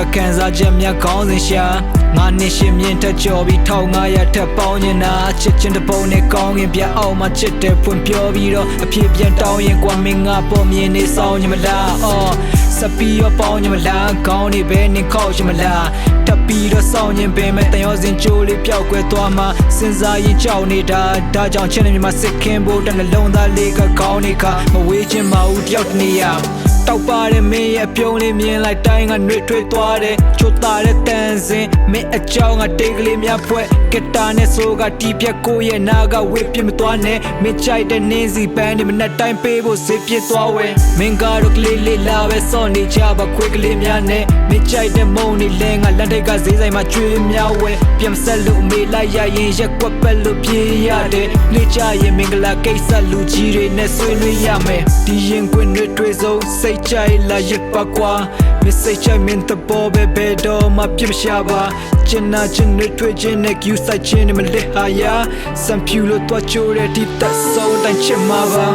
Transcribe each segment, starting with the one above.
အတွက်ခံစားချက်များခေါင်းစဉ်ရှာငါနှစ်ရှင်မြင့်ထက်ကျော်ပြီး1500ထက်ပေါင်းနေတာချစ်ချင်းတပုံနဲ့ကောင်းရင်ပြန်အောင်မှချစ်တယ်ဖွင့်ပြောပြီးတော့အဖြစ်ပြန်တောင်းရင်ကွာမင်းငါပေါ်မြင်နေဆောင်ညမလားအော်စပီရောပေါင်းညမလားကောင်းနေပဲနေခောက်ချင်မလားတပ်ပြီးတော့စောင်းရင်ပင်မဲ့တန်ရောစင်ချိုးလေးပျောက်ကွယ်သွားမှစဉ်းစားရင်ကြောက်နေတာဒါကြောင့်ချင်းနေမှာစစ်ခင်းဖို့တနှလုံးသားလေးကကောင်းနေခါမဝေးချင်းမဦးတယောက်တနေရတောက်ပါတဲ့မင်းရဲ့အပြုံးလေးမြင်လိုက်တိုင်းကနှွေထွေးသွားတယ်ချိုးတာတဲ့တန်စင်မင်းအကြောင်းကတိတ်ကလေးများဖွဲ့ကစ်တာနဲ့ဆိုကတီးပြက်ကိုရဲ့နာကဝေးပြမသွားနဲ့မင်းကြိုက်တဲ့နင်းစီပန်းဒီမနဲ့တိုင်းပေးဖို့စေပြစ်သွားဝဲမင်းကတော့ကလေးလေးလာပဲစောနေကြပါခွေးကလေးများနဲ့မင်းကြိုက်တဲ့မုံနေလဲငါလက်ထိတ်ကဈေးဆိုင်မှာကျွေးများဝဲပြန်ဆက်လို့မေးလိုက်ရရင်ရက်ကွက်ပက်လို့ပြေးရတယ်နေကြရင်မင်္ဂလာကိစ္စလူကြီးတွေနဲ့ဆွေးနွေးရမယ်ဒီရင်ကွင်းတွေဆုံးစိတ်ကြိုက်လာရပါကွာမစိတ်ချိုင်မင်းတပေါ်ပဲဘယ်တော့မှပြမရှာပါကျင်နာချင်းတွေတွေ့ချင်းနဲ့ကျူဆိုင်ချင်းနဲ့မလက်ဟာယာစံဖြူလို့တွားချိုးတဲ့ဒီသက်ဆုံးတိုင်းချစ်မှာပါ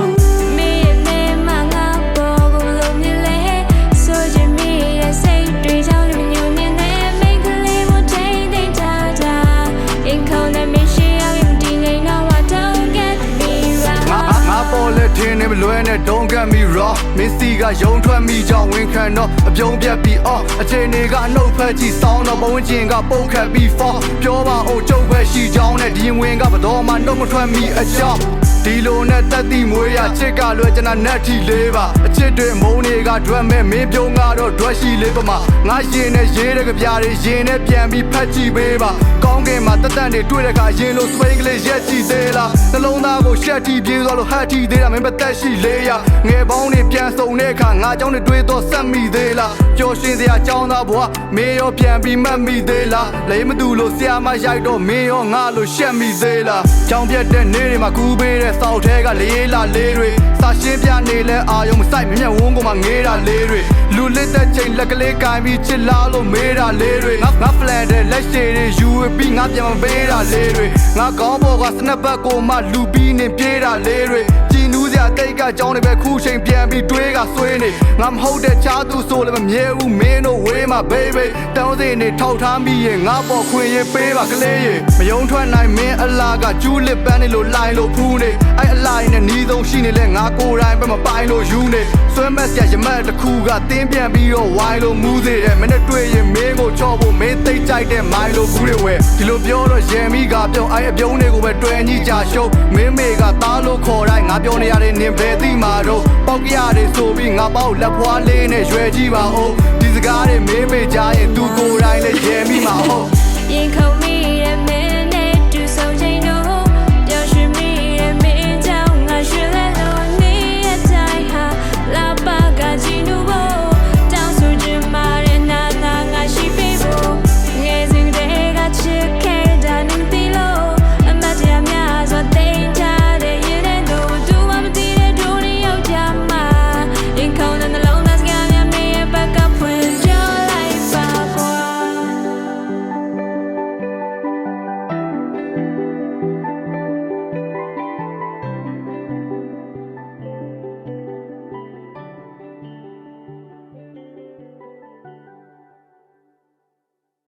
လွယ်နဲ့ don't get me wrong မင်းစီကယုံထွက်မိကြောင်းဝန်ခံတော့အပြုံးပြက်ပြီးအချိန်တွေကအနှုတ်ဖက်ကြည့်စောင်းတော့ဘဝချင်းကပုတ်ခတ်ပြီး fall ပြောပါအောင်ကျုပ်ပဲရှိကြောင်းနဲ့ဒီဝင်ကဘတော်မှနှုတ်မထွက်မိအကြောင်းဒီလိုနဲ့တက်တိမွေးရချစ်ကလွယ်ကျွန်တော်နက်ထီလေးပါအချစ်တွေမုံတွေကဒွက်မဲ့မင်းပြုံးကတော့ဒွက်ရှိလေးပမာငါရင်နဲ့ရေးတဲ့ကြပြားတွေရင်နဲ့ပြန်ပြီးဖတ်ကြည့်ပေးပါကောင်းကင်မှာတက်တက်တွေတွေ့တဲ့ခါရင်လိုစပိန်ကလေးရက်ကြည့်သေးလားနှလုံးသားကိုရှက်တီပြေးသွားလို့ဟတ်တီသေးတာမင်းပတ်သက်ရှိလေးရငယ်ပေါင်းတွေပြန်စုံတဲ့အခါငါเจ้าတွေတွေးတော့ဆက်မိသေးလားပျော်ရွှင်စရာเจ้าသားဘွားမင်းရောပြန်ပြီးမှတ်မိသေးလားလိမ့်မသူလို့ဆရာမရိုက်တော့မင်းရောငါလို့ရှက်မိသေးလားကြောင်ပြက်တဲ့နေ့တွေမှာကူးပေးတဲ့စောက်ထဲကလေးလာလေးတွေစာရှင်းပြနေလဲအာယုံမဆိုင်မြက်ဝန်းကမှငေးတာလေးတွေလူလစ်တဲ့ချိန်လက်ကလေးကင်ပြီးချစ်လားလို့မေးတာလေးတွေငါဖလန်တဲ့လက်ရှိတွေယူပြီးငါပြန်မပေးတာလေးတွေငါကောင်းဘောကစနက်ဘက်ကိုမှလူပြီးနေပြေးတာလေးတွေကြည်နူးစရာတိတ်ကကြောင်းတွေပဲခုချိန်ပြန်ပြီးတွေးကဆွေးနေငါမဟုတ်တဲ့ချားသူဆိုလည်းမမြဲဘူးမင်းတို့ဝေးမှာ baby တောင်းစင်နေထောက်ထားမိရင်ငါပေါ်ခွင့်ရေးပေးပါကလေးရေမယုံထွက်နိုင်မင်းအလားကကျူးလစ်ပန်းနေလို့လိုင်းလို့ဖူးနေအဲ့အလားနဲ့နီးဆုံးရှိနေလဲငါကိုယ်တိုင်ပဲမပိုင်လို့ယူနေဆွဲမက်စရာရမက်တစ်ခုကတင်းပြန်ပြီးတော့ဝိုင်းလို့မူးသေးတယ်မင်းနဲ့တွေ့ရင်မင်းကိုချော့ဖို့မင်းသိကြိုက်တဲ့မိုင်းလို့ဘူးတွေဝဲဒီလိုပြောတော့ရန်မိကပြုံးအဲ့အပြုံးတွေကိုပဲတွေ့ညီကြရှုံးမင်းမေကသားလို့ခေါ်တိုင်းငါပြောနေရတယ်နင်ဘယ်သိမှာတော့ပေါက်ကြရတယ်ဆိုပြီးငါပေါ့လက်ဖွားလေးနဲ့ရွယ်ကြည့်ပါဦးဒီစကားတွေမင်းမေကြရင်သူကိုယ်တိုင်လည်းရန်မိမှာဟုတ်